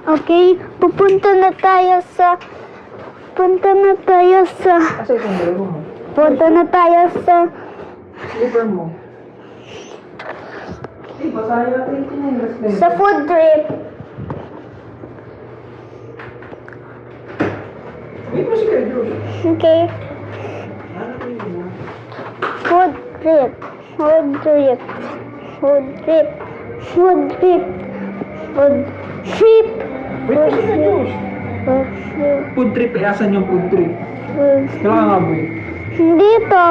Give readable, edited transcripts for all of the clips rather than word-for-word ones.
Okay, punta na tayo sa Asa itong dalawa mo? punta na tayo sa Slipper mo. Masaya natin yung sa food trip. Wait mo si Kuya Josh. Okay, Ano ko yun? food trip. Food trip. Food trip. Food trip. Food trip. Wait mo si Kuya Josh. Food trip. Food trip, eh. Asan yung food trip? Food Kailangan nga boy. Dito.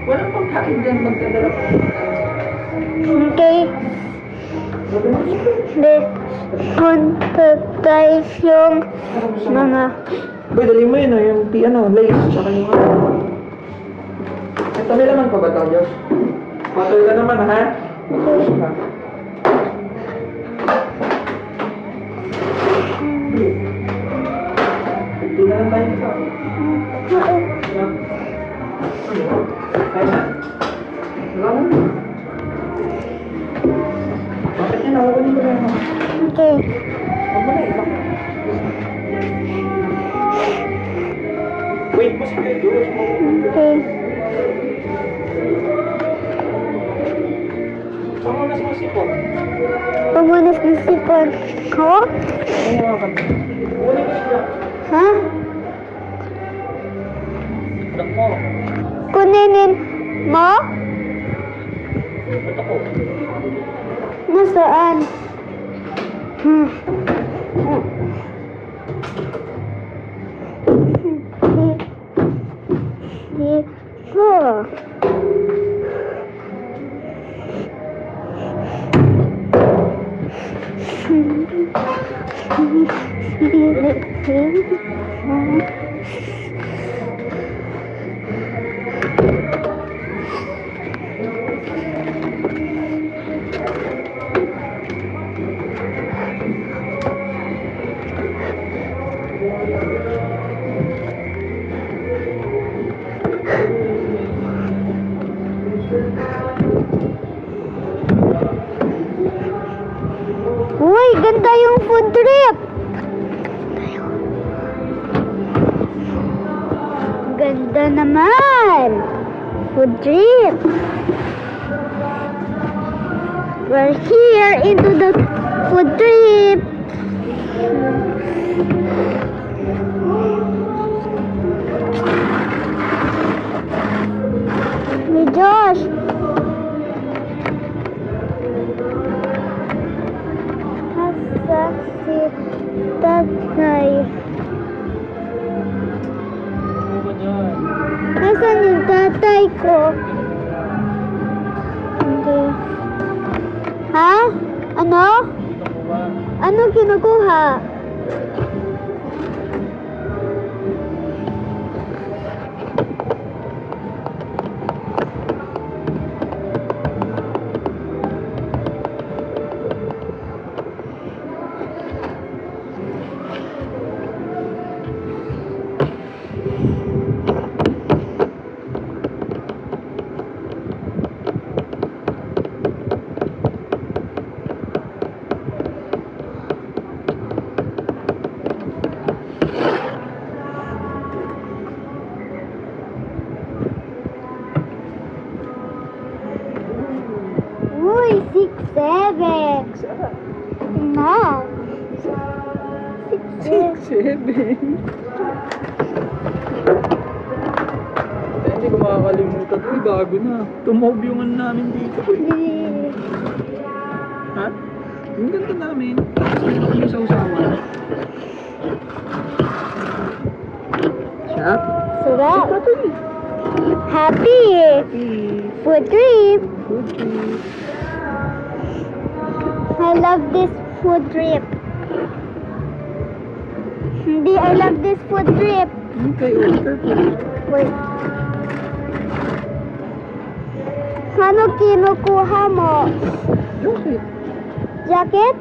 Walang pagkain dyan. Magdadala ko. Okay. De, punta tayo yung mga Boy, dali mo yun, oh, yung lace, tsaka yung Ito, may laman pa ba ito, Josh? Patuloy ka naman, ha? Ito na lang tayo dito. Tayo na. Wala mo. Bakit yan? Nawawalan ko na yun. okay. Huwag mo na ilak. Wait mo si Kuya Josh. Okay. Saan mo na sa sipon? Pamunas ng sipon ko? Ano yung mga kanta? Kunin mo siya. Ha? Dak mo. Kuninin mo? Ba't ako? Nasaan? Dito. Uy, ganda yung food trip. Ganda naman. Food trip. We're here into the food trip. Hey, Josh. Asa si tatay? Ano ba dyan? Nasaan yung tatay ko? Hindi. Ha? Ano? Dito po ba? Ano kinukuha? Uy, 6'7". Tingnan. 6'7". 7. Hindi ko makakalimutan. Uy, bago na. Tumob yung ano namin dito. Uy. Ha? Yung ganda namin. Tapos meron kami sa usawa. Shop? Sarap. Patuloy. Happy. Food trip. Good trip. I love this food trip. Hindi, I love this food trip. Okay, Oscar po. Wait. Ano kinukuha mo? Okay. Jacket?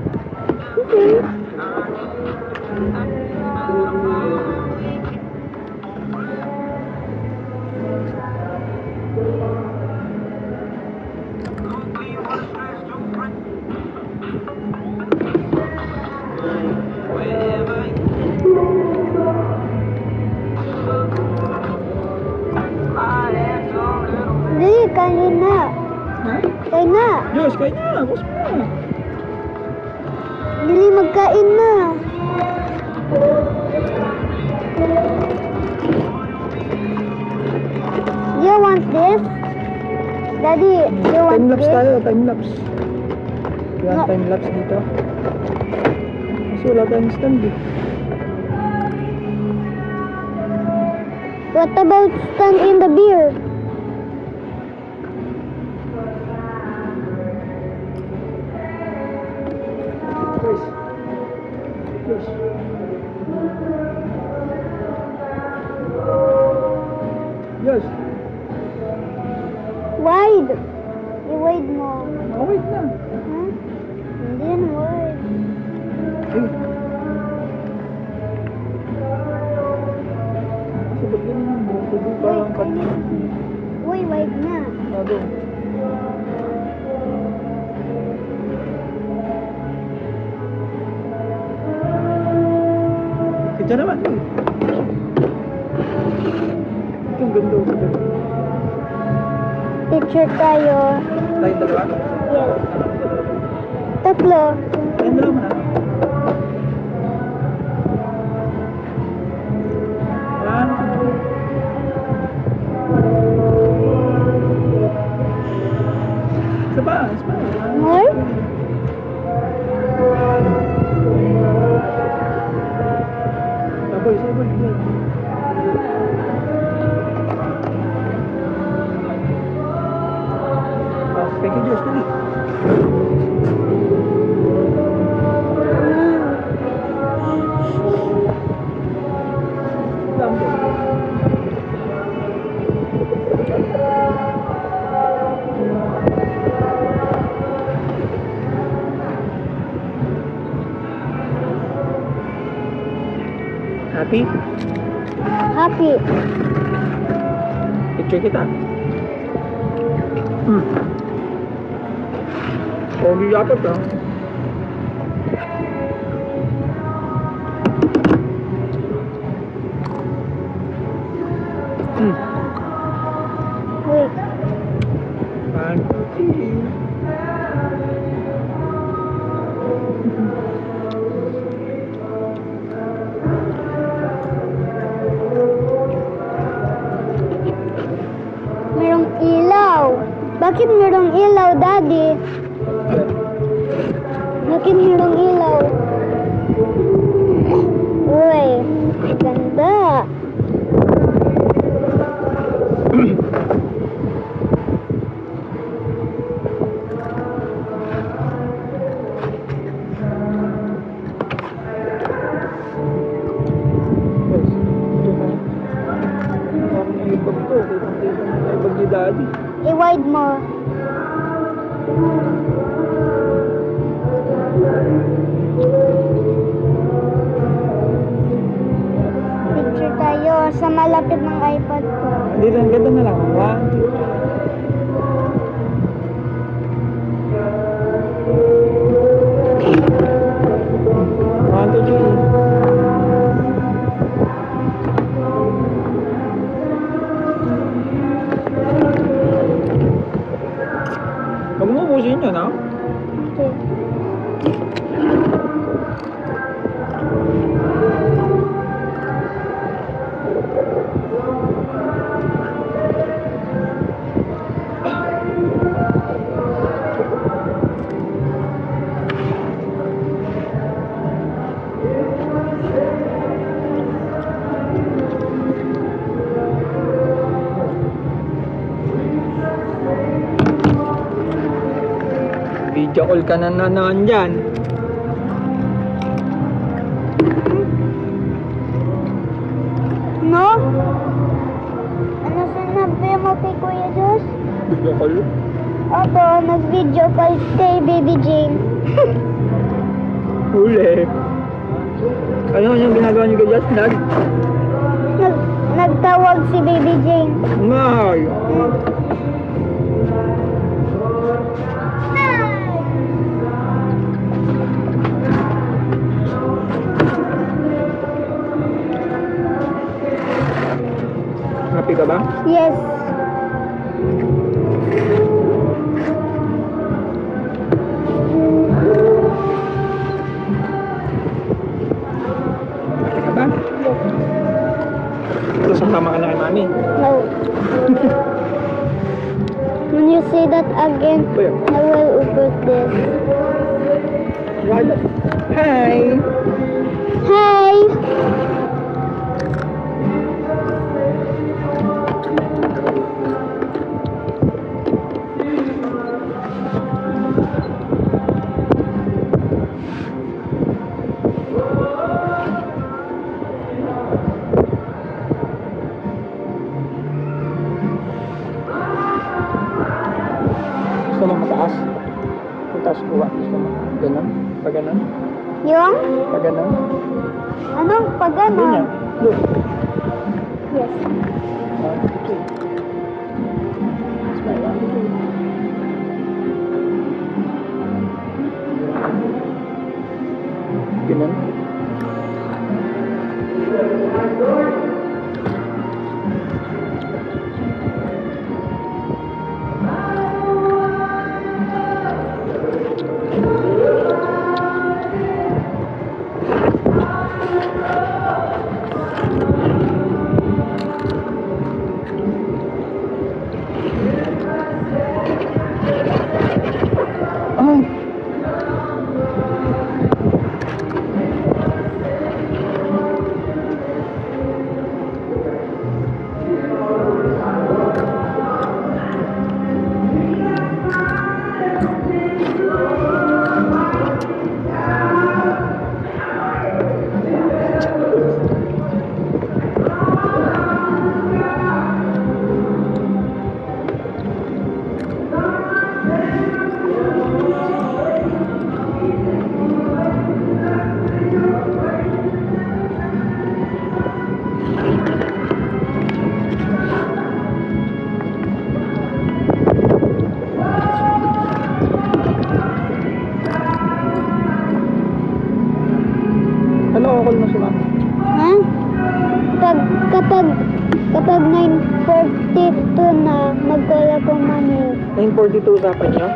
Okay. kain na. Diyos, kain na. Bus mo na. Dili magkain na. You want this? Daddy, you want Time-lapse this? tayo, time-lapse. Yan, No. time-lapse dito. Kasi wala tayong stand eh. What about stand in the beer? Guys. Guys. Yes. Wide. I-wide mo. Oh, wait na. Huh? Hindi yan wide. Ay. Kasi ba't ganyan mo? Tubo parang kanina. Uy, wide na. Ano? Kaya naman eh. Ito ang ganda ko. Picture tayo. Tayong dalawa? Yes. Tatlo. Tayong dalawa na. One. Isa pa, isa pa. More? Saboy, saboy. Thank you, Diyos. Dali. Dami ko. Happy? Happy. Picture kita. Pogi dapat ah. Wait. Merong ilaw. Bakit merong ilaw, Daddy? Bakit merong ilaw? Uy, ganda. Daddy. I-wide mo. Picture tayo sa malapit ng iPad ko. Dito ang ganda na lang. One, two. One, two, three. Huwag mo ubusin yun, ha? Okay. Video call ka na naman dyan. No? Ano sinabi mo kay Kuya Diyos? Video call? Opo, nag-video call kay Baby Jane. Huli. Ano yung ginagawa niyo kay Just Nag? Nagtawag si Baby Jane. Ngay! Happy ka ba? Yes. like this. Right. Hi! Hi! Gusto mo mataas? Mataas kuha. Gusto mo? Ganun? Pag ganun? Yung? Pag ganun? Anong pag ano? Ganyan. Look. Yes. 1, 2. Smile. 1, 2. Ganun? Ay! Ano ako na si mama? Ha? Kapag 9:42 na, mag-call ako mami. 9:42 usapan niyo?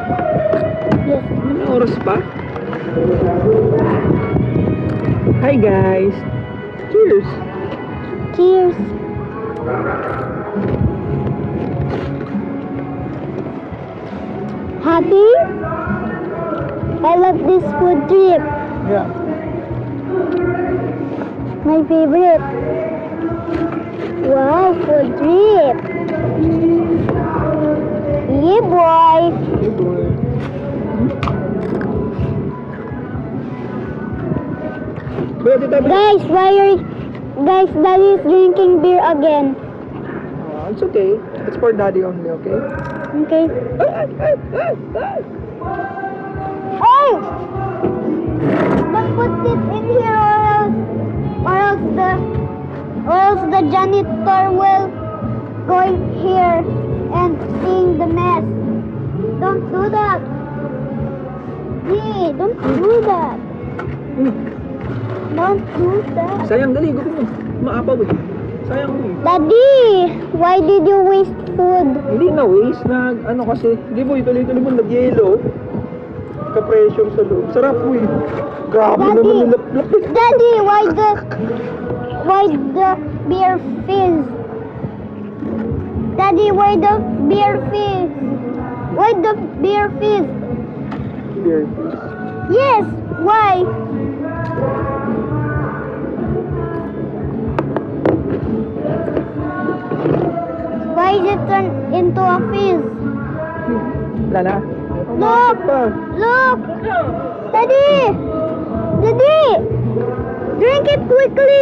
Yes. Anong oras pa? Hi guys! Cheers! Cheers. Happy? I love this food trip. Yeah. My favorite. Wow, food trip. Yeah, boy. Hey boy. Pwede tayo. Guys, Daddy is drinking beer again. It's okay. It's for daddy only, okay? Okay. Oh! Don't put it in here or else the janitor will go in here and seeing the mess. Don't do that. Yeah, don't do that. Don't do that. Sayang, dali. Gupin mo. Maapaw eh. Sayang mo eh. Daddy, why did you waste food? Hindi na waste na ano kasi. Hindi mo, ituloy-tuloy mo nag-yellow. Ka-pressure sa loob. Sarap mo eh. Grabe Daddy. naman yung lapit. Daddy, why the beer fizz? Daddy, why the beer fizz? Why the beer fizz? Beer. Yes, why? Why is it turned into a fizz? Wala na. Look! Pa. Look! Daddy! Daddy! Drink it quickly!